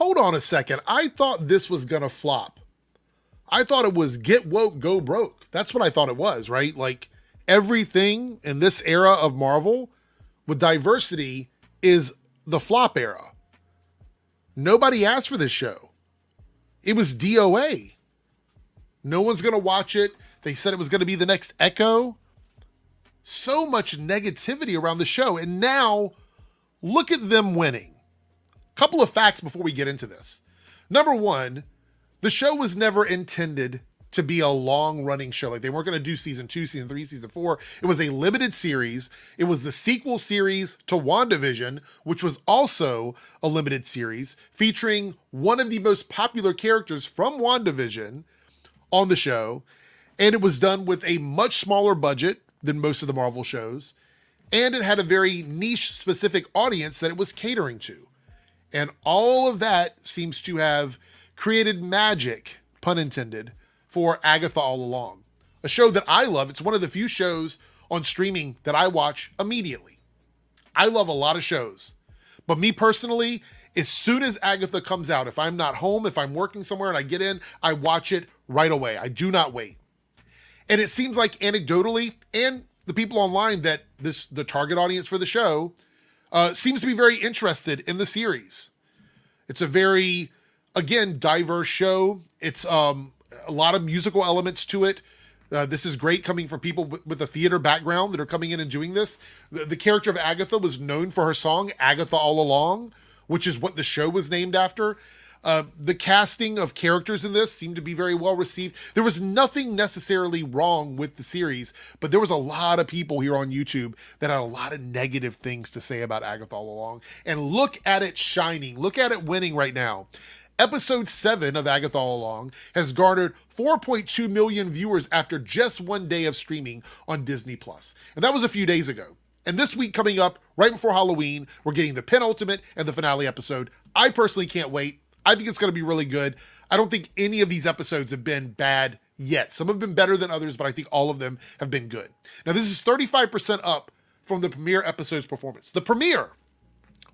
hold on a second. I thought this was going to flop. I thought it was get woke, go broke. That's what I thought it was, right? Like everything in this era of Marvel with diversity is the flop era. Nobody asked for this show. It was DOA. No one's going to watch it. They said it was going to be the next Echo. So much negativity around the show. And now look at them winning. Couple of facts before we get into this. Number one, the show was never intended to be a long-running show. Like they weren't going to do season 2, season 3, season 4. It was a limited series. It was the sequel series to WandaVision, which was also a limited series featuring one of the most popular characters from WandaVision on the show. And it was done with a much smaller budget than most of the Marvel shows. And it had a very niche specific audience that it was catering to. And all of that seems to have created magic, pun intended, for Agatha All Along. A show that I love. It's one of the few shows on streaming that I watch immediately. I love a lot of shows. But me personally, as soon as Agatha comes out, if I'm not home, if I'm working somewhere and I get in, I watch it right away. I do not wait. And it seems like anecdotally, and the people online that the target audience for the show seems to be very interested in the series. It's a very, again, diverse show. It's a lot of musical elements to it. This is great coming from people with a theater background that are coming in and doing this. The character of Agatha was known for her song, Agatha All Along, which is what the show was named after. The casting of characters in this seemed to be very well received. There was nothing necessarily wrong with the series, but there was a lot of people here on YouTube that had a lot of negative things to say about Agatha All Along. And look at it shining. Look at it winning right now. Episode 7 of Agatha All Along has garnered 4.2 million viewers after just one day of streaming on Disney+. And that was a few days ago. And this week coming up, right before Halloween, we're getting the penultimate and the finale episode. I personally can't wait. I think it's going to be really good. I don't think any of these episodes have been bad yet. Some have been better than others, but I think all of them have been good. Now, this is 35% up from the premiere episode's performance. The premiere,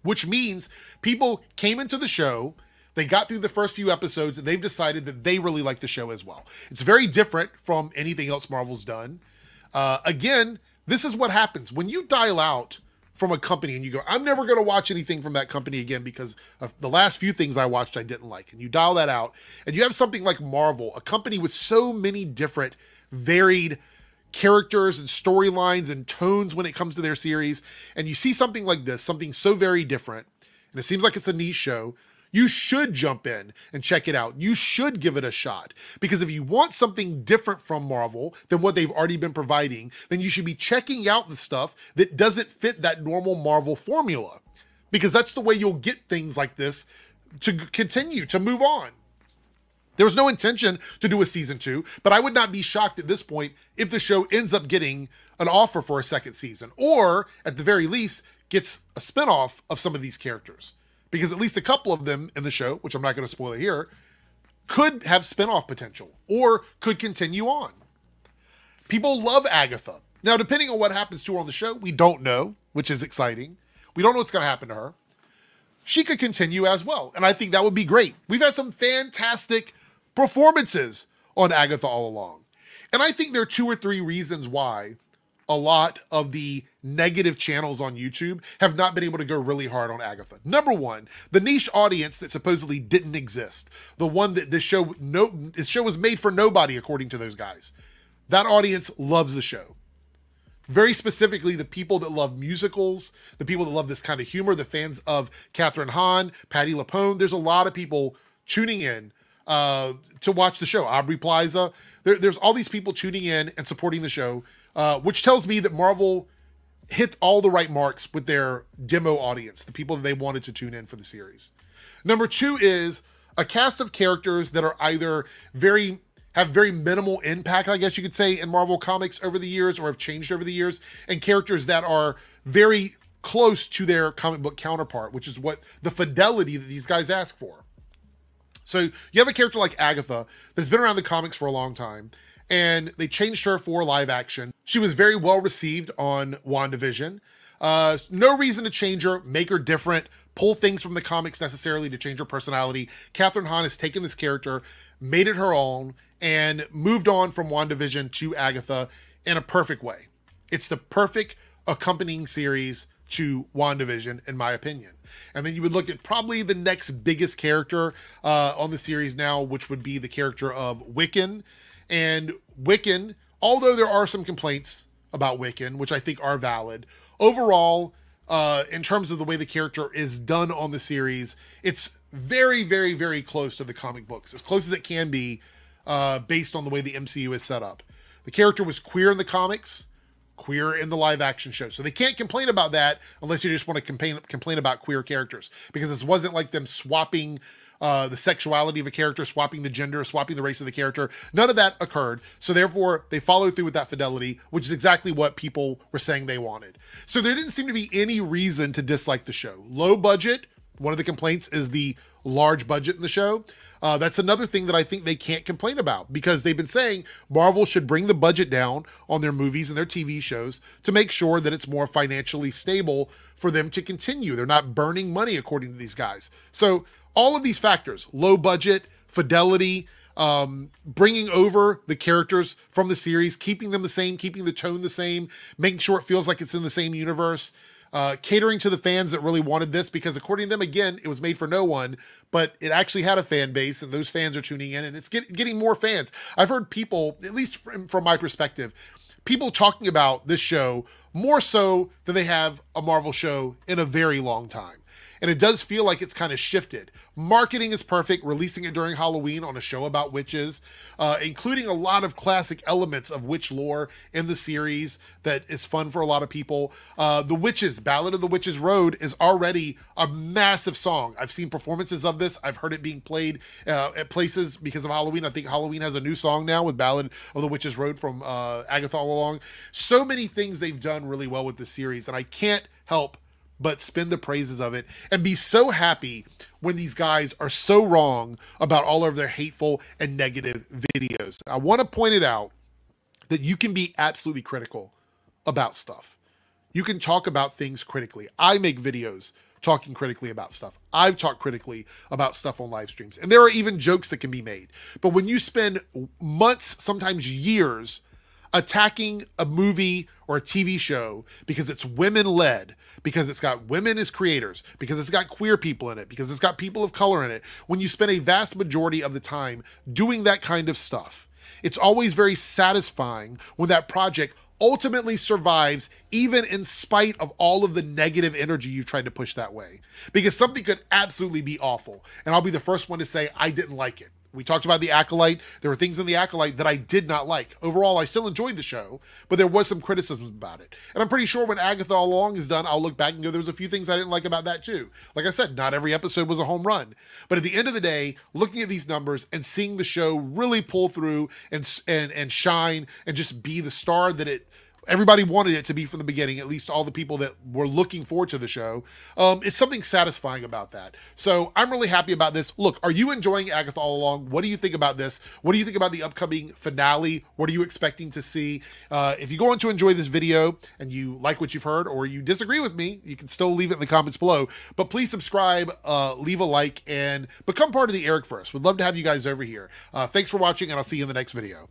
which means people came into the show, they got through the first few episodes, and they've decided that they really like the show as well. It's very different from anything else Marvel's done. Again, this is what happens. When you dial out from a company and you go, I'm never going to watch anything from that company again because of the last few things I watched I didn't like. And you dial that out and you have something like Marvel, a company with so many different varied characters and storylines and tones when it comes to their series. And you see something like this, something so very different, and it seems like it's a niche show. You should jump in and check it out. You should give it a shot. Because if you want something different from Marvel than what they've already been providing, then you should be checking out the stuff that doesn't fit that normal Marvel formula. Because that's the way you'll get things like this to continue, to move on. There was no intention to do a season 2, but I would not be shocked at this point if the show ends up getting an offer for a second season, or at the very least, gets a spinoff of some of these characters. Because at least a couple of them in the show, which I'm not going to spoil it here, could have spinoff potential or could continue on. People love Agatha. Now, depending on what happens to her on the show, we don't know, which is exciting. We don't know what's going to happen to her. She could continue as well, and I think that would be great. We've had some fantastic performances on Agatha All Along. And I think there are 2 or 3 reasons why a lot of the negative channels on YouTube have not been able to go really hard on Agatha. Number one, the niche audience that supposedly didn't exist. The one that this show was made for nobody, according to those guys. That audience loves the show. Very specifically, the people that love musicals, the people that love this kind of humor, the fans of Catherine Hahn, Patti LuPone. There's a lot of people tuning in to watch the show. Aubrey Plaza. There's all these people tuning in and supporting the show, which tells me that Marvel hit all the right marks with their demo audience, the people that they wanted to tune in for the series. Number 2 is a cast of characters that are either have very minimal impact, I guess you could say, in Marvel Comics over the years, or have changed over the years, and characters that are very close to their comic book counterpart, which is what the fidelity that these guys ask for. So you have a character like Agatha that's been around the comics for a long time, and they changed her for live action. She was very well received on WandaVision. No reason to change her, make her different, pull things from the comics necessarily to change her personality. Catherine Hahn has taken this character, made it her own, and moved on from WandaVision to Agatha in a perfect way. It's the perfect accompanying series to WandaVision, in my opinion. And then you would look at probably the next biggest character on the series now, which would be the character of Wiccan. And Wiccan, although there are some complaints about Wiccan, which I think are valid, overall, in terms of the way the character is done on the series, it's very, very, very close to the comic books, as close as it can be based on the way the MCU is set up. The character was queer in the comics, queer in the live action show. So they can't complain about that unless you just want to complain about queer characters, because this wasn't like them swapping the sexuality of a character, swapping the gender, swapping the race of the character. None of that occurred. So therefore, they followed through with that fidelity, which is exactly what people were saying they wanted. So there didn't seem to be any reason to dislike the show. Low budget. One of the complaints is the large budget in the show. That's another thing that I think they can't complain about, because they've been saying Marvel should bring the budget down on their movies and their TV shows to make sure that it's more financially stable for them to continue. They're not burning money, according to these guys. So all of these factors, low budget, fidelity, bringing over the characters from the series, keeping them the same, keeping the tone the same, making sure it feels like it's in the same universe, catering to the fans that really wanted this, because according to them, again, it was made for no one, but it actually had a fan base, and those fans are tuning in, and it's getting more fans. I've heard people, at least from my perspective, people talking about this show more so than they have a Marvel show in a very long time. And it does feel like it's kind of shifted. Marketing is perfect, releasing it during Halloween on a show about witches, including a lot of classic elements of witch lore in the series that is fun for a lot of people. The Witches, Ballad of the Witches Road is already a massive song. I've seen performances of this. I've heard it being played at places because of Halloween. I think Halloween has a new song now with Ballad of the Witches Road from Agatha all along. So many things they've done really well with this series, and I can't help but spin the praises of it and be so happy when these guys are so wrong about all of their hateful and negative videos. I want to point it out that you can be absolutely critical about stuff. You can talk about things critically. I make videos talking critically about stuff. I've talked critically about stuff on live streams, and there are even jokes that can be made. But when you spend months, sometimes years, attacking a movie or a TV show because it's women-led, because it's got women as creators, because it's got queer people in it, because it's got people of color in it, when you spend a vast majority of the time doing that kind of stuff, it's always very satisfying when that project ultimately survives, even in spite of all of the negative energy you tried to push that way. Because something could absolutely be awful, and I'll be the first one to say I didn't like it. We talked about The Acolyte. There were things in The Acolyte that I did not like. Overall, I still enjoyed the show, but there was some criticism about it. And I'm pretty sure when Agatha All Along is done, I'll look back and go, there was a few things I didn't like about that too. Like I said, not every episode was a home run. But at the end of the day, looking at these numbers and seeing the show really pull through and shine and just be the star that everybody wanted it to be from the beginning, at least all the people that were looking forward to the show. It's something satisfying about that. So I'm really happy about this. Look, are you enjoying Agatha All Along? What do you think about this? What do you think about the upcoming finale? What are you expecting to see? If you're going to enjoy this video and you like what you've heard, or you disagree with me, you can still leave it in the comments below. But please subscribe, leave a like, and become part of the Eric Verse. We'd love to have you guys over here. Thanks for watching, and I'll see you in the next video.